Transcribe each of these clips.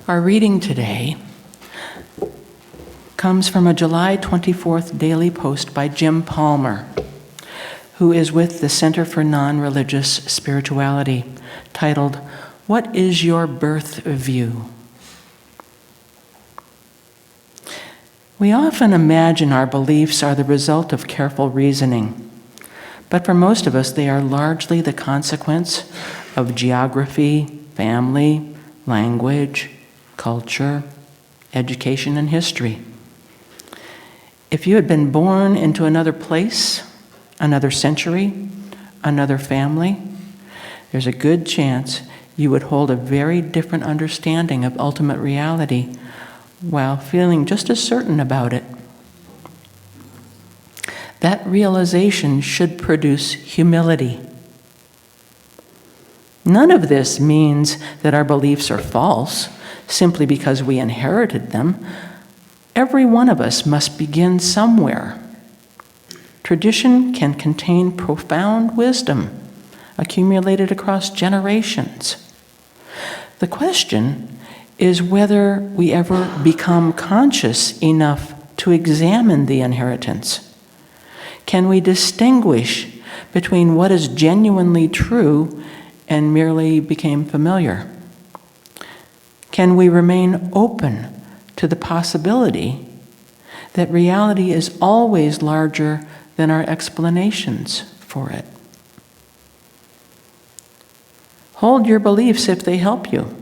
Our reading today comes from a July 24th daily post by Jim Palmer, who is with the Center for Non-Religious Spirituality, titled, "What is Your Birth View?" We often imagine our beliefs are the result of careful reasoning, but for most of us, they are largely the consequence of geography, family, language, culture, education, and history. If you had been born into another place, another century, another family, there's a good chance you would hold a very different understanding of ultimate reality while feeling just as certain about it. That realization should produce humility. None of this means that our beliefs are false simply because we inherited them. Every one of us must begin somewhere. Tradition can contain profound wisdom accumulated across generations. The question is whether we ever become conscious enough to examine the inheritance. Can we distinguish between what is genuinely true and merely became familiar? Can we remain open to the possibility that reality is always larger than our explanations for it? Hold your beliefs if they help you.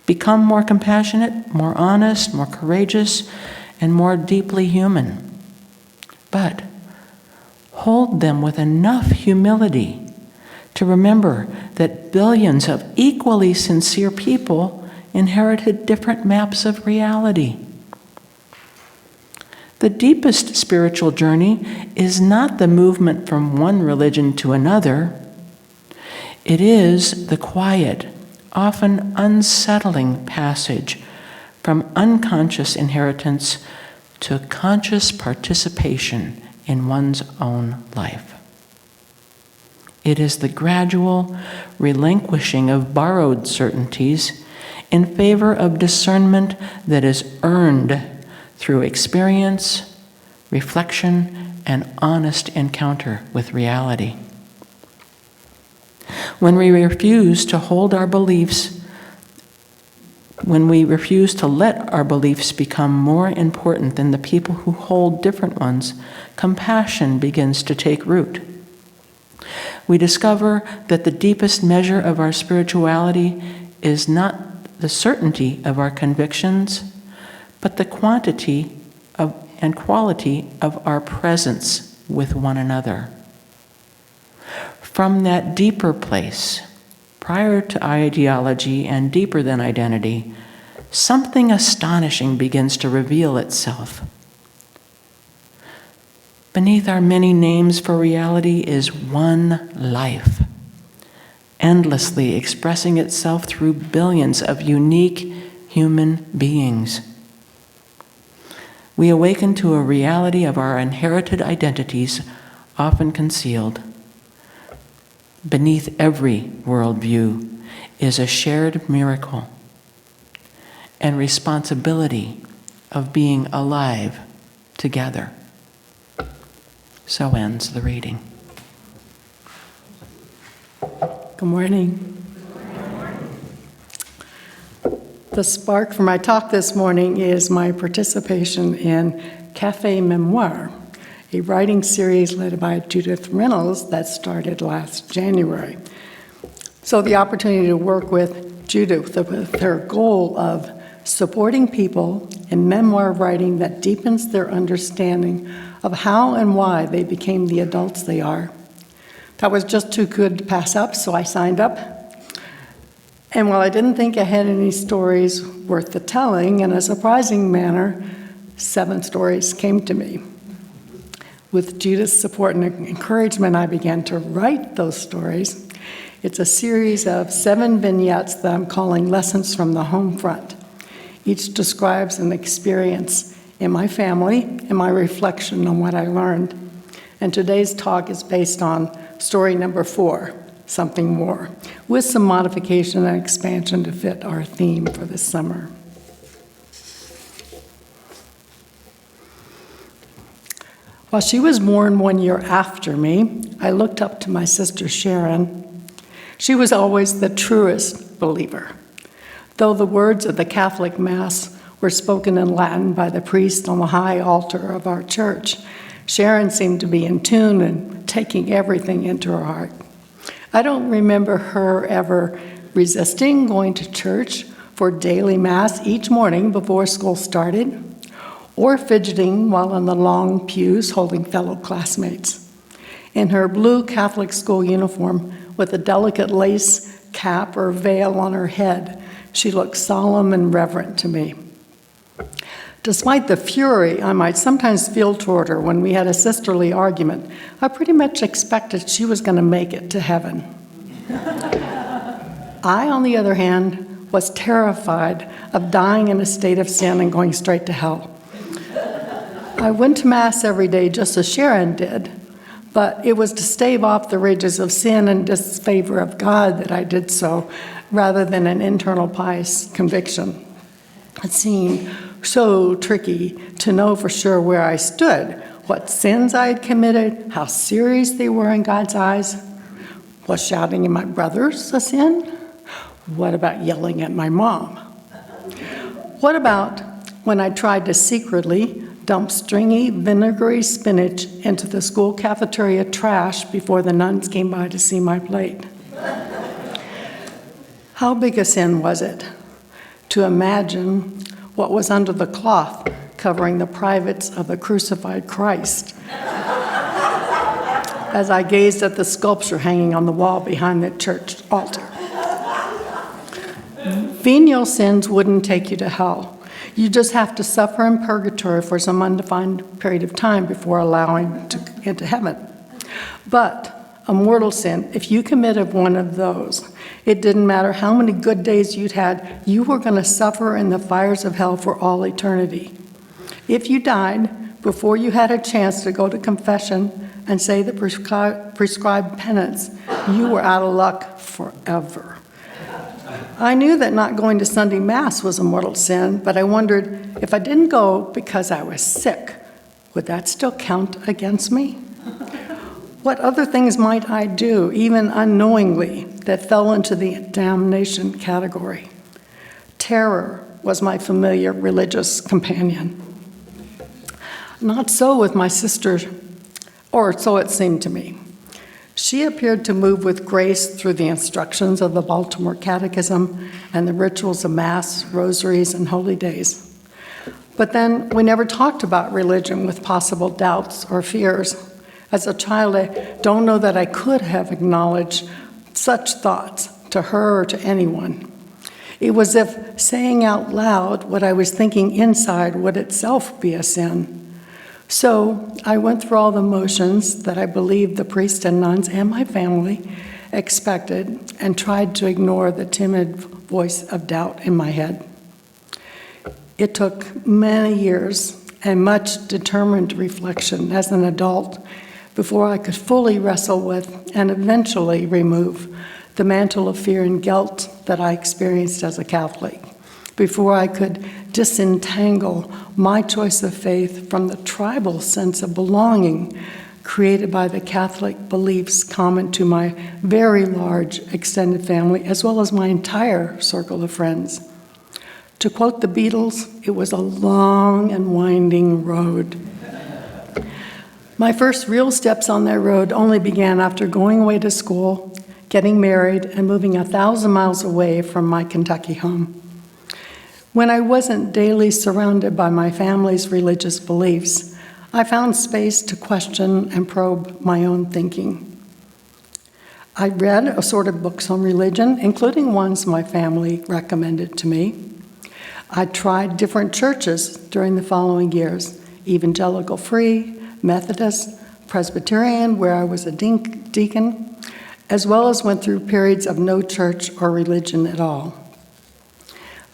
Become more compassionate, more honest, more courageous, and more deeply human. But hold them with enough humility to remember that billions of equally sincere people inherited different maps of reality. The deepest spiritual journey is not the movement from one religion to another. It is the quiet, often unsettling passage from unconscious inheritance to conscious participation in one's own life. It is the gradual relinquishing of borrowed certainties in favor of discernment that is earned through experience, reflection, and honest encounter with reality. When we refuse to hold our beliefs, when we refuse to let our beliefs become more important than the people who hold different ones, compassion begins to take root. We discover that the deepest measure of our spirituality is not the certainty of our convictions, but the quantity and quality of our presence with one another. From that deeper place, prior to ideology and deeper than identity, something astonishing begins to reveal itself. Beneath our many names for reality is one life, endlessly expressing itself through billions of unique human beings. We awaken to a reality of our inherited identities, often concealed. Beneath every worldview is a shared miracle and responsibility of being alive together. So ends the reading. Good morning. The spark for my talk this morning is my participation in Café Memoir, a writing series led by Judith Reynolds that started last January. So the opportunity to work with Judith with her goal of supporting people in memoir writing that deepens their understanding of how and why they became the adults they are. That was just too good to pass up, so I signed up. And while I didn't think I had any stories worth the telling, in a surprising manner, 7 stories came to me. With Judith's support and encouragement, I began to write those stories. It's a series of 7 vignettes that I'm calling Lessons from the Home Front. Each describes an experience in my family and my reflection on what I learned. And today's talk is based on story number 4, something more, with some modification and expansion to fit our theme for this summer. While she was born 1 year after me, I looked up to my sister Sharon. She was always the truest believer. Though the words of the Catholic Mass were spoken in Latin by the priest on the high altar of our church, Sharon seemed to be in tune and taking everything into her heart. I don't remember her ever resisting going to church for daily Mass each morning before school started, or fidgeting while in the long pews holding fellow classmates. In her blue Catholic school uniform with a delicate lace cap or veil on her head, she looked solemn and reverent to me. Despite the fury I might sometimes feel toward her when we had a sisterly argument, I pretty much expected she was going to make it to heaven. I, on the other hand, was terrified of dying in a state of sin and going straight to hell. I went to Mass every day just as Sharon did, but it was to stave off the rages of sin and disfavor of God that I did so, rather than an internal pious conviction. It seemed so tricky to know for sure where I stood, what sins I had committed, how serious they were in God's eyes. Was shouting at my brothers a sin? What about yelling at my mom? What about when I tried to secretly dump stringy, vinegary spinach into the school cafeteria trash before the nuns came by to see my plate? How big a sin was it to imagine what was under the cloth covering the privates of the crucified Christ as I gazed at the sculpture hanging on the wall behind the church altar? Venial sins wouldn't take you to hell. You just have to suffer in purgatory for some undefined period of time before allowing to into heaven. But a mortal sin, if you committed one of those, it didn't matter how many good days you'd had, you were going to suffer in the fires of hell for all eternity. If you died before you had a chance to go to confession and say the prescribed penance, you were out of luck forever. I knew that not going to Sunday Mass was a mortal sin, but I wondered if I didn't go because I was sick, would that still count against me? What other things might I do, even unknowingly, that fell into the damnation category? Terror was my familiar religious companion. Not so with my sister, or so it seemed to me. She appeared to move with grace through the instructions of the Baltimore Catechism and the rituals of Mass, rosaries, and holy days. But then we never talked about religion with possible doubts or fears. As a child, I don't know that I could have acknowledged such thoughts to her or to anyone. It was as if saying out loud what I was thinking inside would itself be a sin. So I went through all the motions that I believed the priests and nuns and my family expected and tried to ignore the timid voice of doubt in my head. It took many years and much determined reflection as an adult before I could fully wrestle with and eventually remove the mantle of fear and guilt that I experienced as a Catholic, before I could disentangle my choice of faith from the tribal sense of belonging created by the Catholic beliefs common to my very large extended family, as well as my entire circle of friends. To quote the Beatles, it was a long and winding road. My first real steps on that road only began after going away to school, getting married, and moving 1,000 miles away from my Kentucky home. When I wasn't daily surrounded by my family's religious beliefs, I found space to question and probe my own thinking. I read assorted books on religion, including ones my family recommended to me. I tried different churches during the following years: Evangelical Free, Methodist, Presbyterian, where I was a deacon, as well as went through periods of no church or religion at all.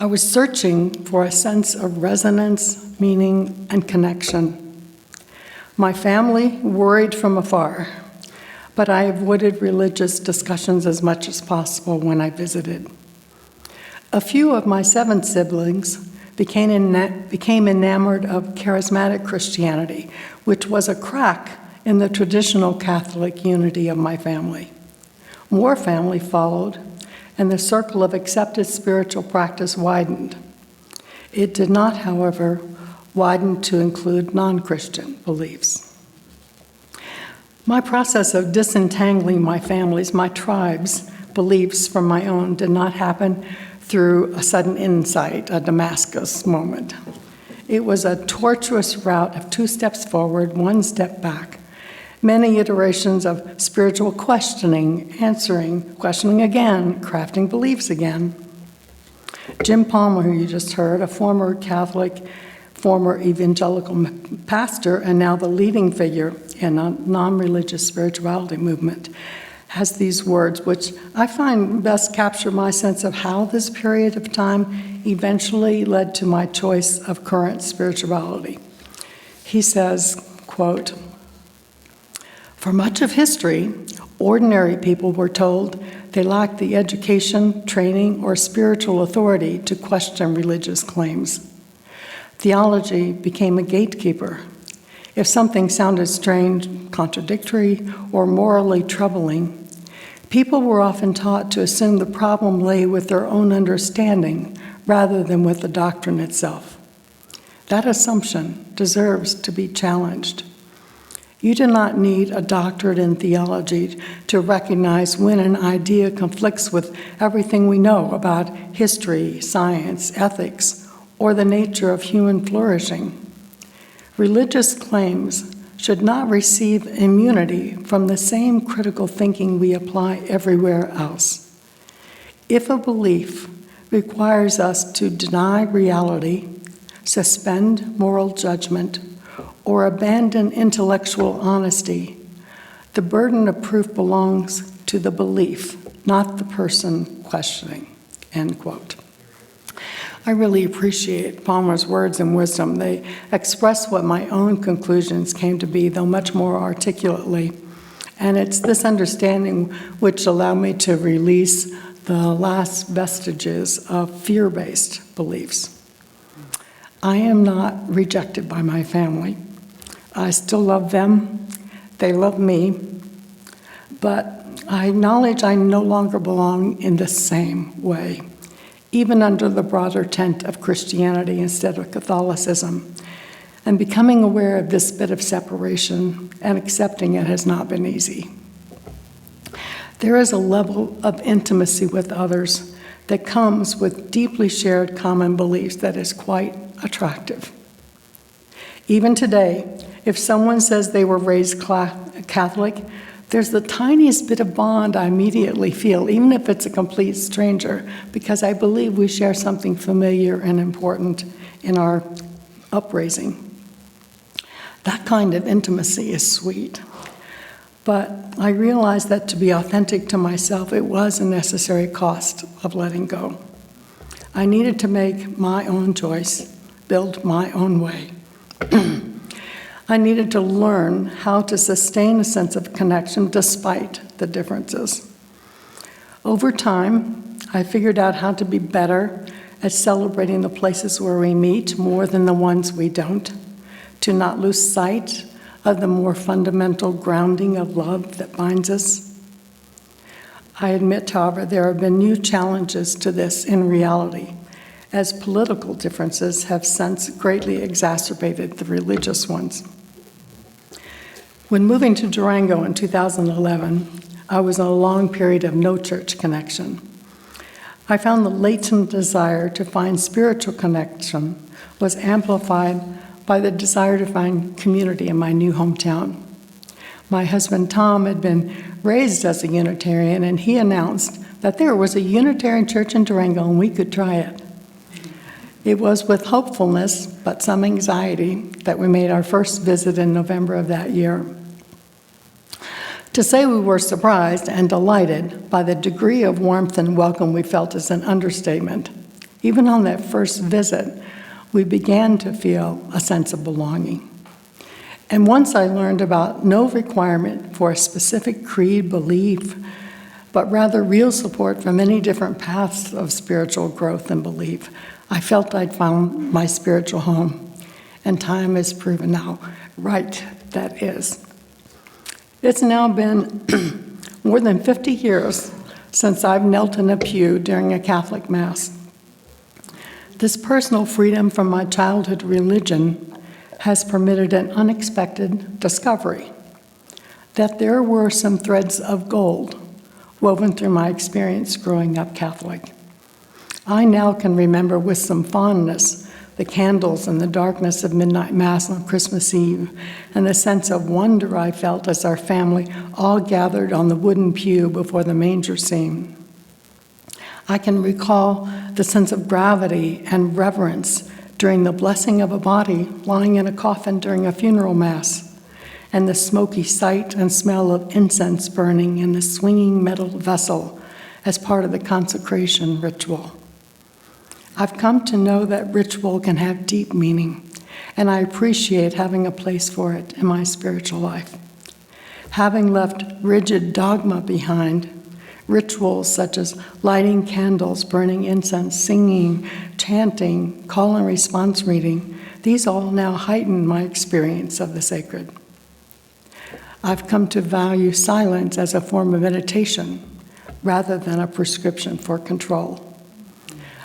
I was searching for a sense of resonance, meaning, and connection. My family worried from afar. but I avoided religious discussions as much as possible when I visited. A few of my 7 siblings became enamored of charismatic Christianity, which was a crack in the traditional Catholic unity of my family. More family followed, and the circle of accepted spiritual practice widened. It did not, however, widen to include non-Christian beliefs. My process of disentangling my family's, my tribe's beliefs from my own did not happen through a sudden insight, a Damascus moment. It was a tortuous route of 2 steps forward, 1 step back. Many iterations of spiritual questioning, answering, questioning again, crafting beliefs again. Jim Palmer, who you just heard, a former Catholic, former evangelical pastor, and now the leading figure in a non-religious spirituality movement, has these words, which I find best capture my sense of how this period of time eventually led to my choice of current spirituality. He says, quote, "For much of history, ordinary people were told they lacked the education, training, or spiritual authority to question religious claims. Theology became a gatekeeper. If something sounded strange, contradictory, or morally troubling, people were often taught to assume the problem lay with their own understanding rather than with the doctrine itself. That assumption deserves to be challenged. You do not need a doctorate in theology to recognize when an idea conflicts with everything we know about history, science, ethics, or the nature of human flourishing. Religious claims should not receive immunity from the same critical thinking we apply everywhere else. If a belief requires us to deny reality, suspend moral judgment, or abandon intellectual honesty, the burden of proof belongs to the belief, not the person questioning," end quote. I really appreciate Palmer's words and wisdom. They express what my own conclusions came to be, though much more articulately. And it's this understanding which allowed me to release the last vestiges of fear-based beliefs. I am not rejected by my family. I still love them. They love me. But I acknowledge I no longer belong in the same way, even under the broader tent of Christianity instead of Catholicism. And becoming aware of this bit of separation and accepting it has not been easy. There is a level of intimacy with others that comes with deeply shared common beliefs that is quite attractive. Even today, if someone says they were raised Catholic, there's the tiniest bit of bond I immediately feel, even if it's a complete stranger, because I believe we share something familiar and important in our upraising. That kind of intimacy is sweet. But I realized that to be authentic to myself, it was a necessary cost of letting go. I needed to make my own choice, build my own way. I needed to learn how to sustain a sense of connection despite the differences. Over time, I figured out how to be better at celebrating the places where we meet more than the ones we don't, to not lose sight of the more fundamental grounding of love that binds us. I admit, however, there have been new challenges to this in reality, as political differences have since greatly exacerbated the religious ones. When moving to Durango in 2011, I was in a long period of no church connection. I found the latent desire to find spiritual connection was amplified by the desire to find community in my new hometown. My husband Tom had been raised as a Unitarian, and he announced that there was a Unitarian church in Durango and we could try it. It was with hopefulness, but some anxiety, that we made our first visit in November of that year. To say we were surprised and delighted by the degree of warmth and welcome we felt is an understatement. Even on that first visit, we began to feel a sense of belonging. And once I learned about no requirement for a specific creed belief, but rather real support for many different paths of spiritual growth and belief, I felt I'd found my spiritual home. And time has proven how right that is. It's now been more than 50 years since I've knelt in a pew during a Catholic Mass. This personal freedom from my childhood religion has permitted an unexpected discovery that there were some threads of gold woven through my experience growing up Catholic. I now can remember with some fondness the candles in the darkness of midnight Mass on Christmas Eve, and the sense of wonder I felt as our family all gathered on the wooden pew before the manger scene. I can recall the sense of gravity and reverence during the blessing of a body lying in a coffin during a funeral Mass, and the smoky sight and smell of incense burning in the swinging metal vessel as part of the consecration ritual. I've come to know that ritual can have deep meaning, and I appreciate having a place for it in my spiritual life. Having left rigid dogma behind, rituals such as lighting candles, burning incense, singing, chanting, call and response reading, these all now heighten my experience of the sacred. I've come to value silence as a form of meditation rather than a prescription for control.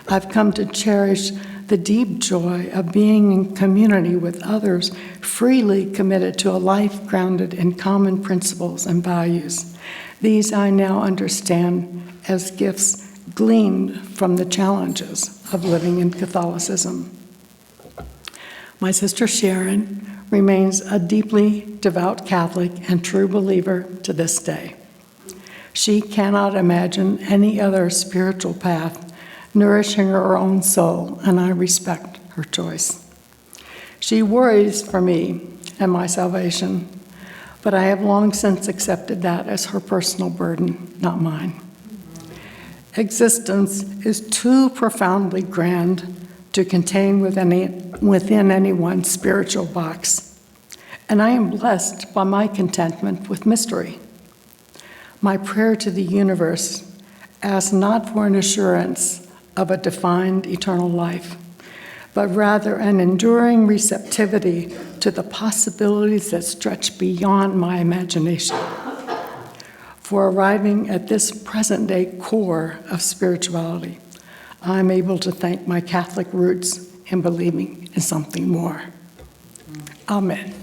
I've come to cherish the deep joy of being in community with others freely committed to a life grounded in common principles and values. These I now understand as gifts gleaned from the challenges of living in Catholicism. My sister Sharon remains a deeply devout Catholic and true believer to this day. She cannot imagine any other spiritual path nourishing her own soul, and I respect her choice. She worries for me and my salvation, but I have long since accepted that as her personal burden, not mine. Existence is too profoundly grand to contain within any one spiritual box, and I am blessed by my contentment with mystery. My prayer to the universe asks not for an assurance of a defined eternal life, but rather an enduring receptivity to the possibilities that stretch beyond my imagination. For arriving at this present-day core of spirituality, I'm able to thank my Catholic roots in believing in something more. Amen.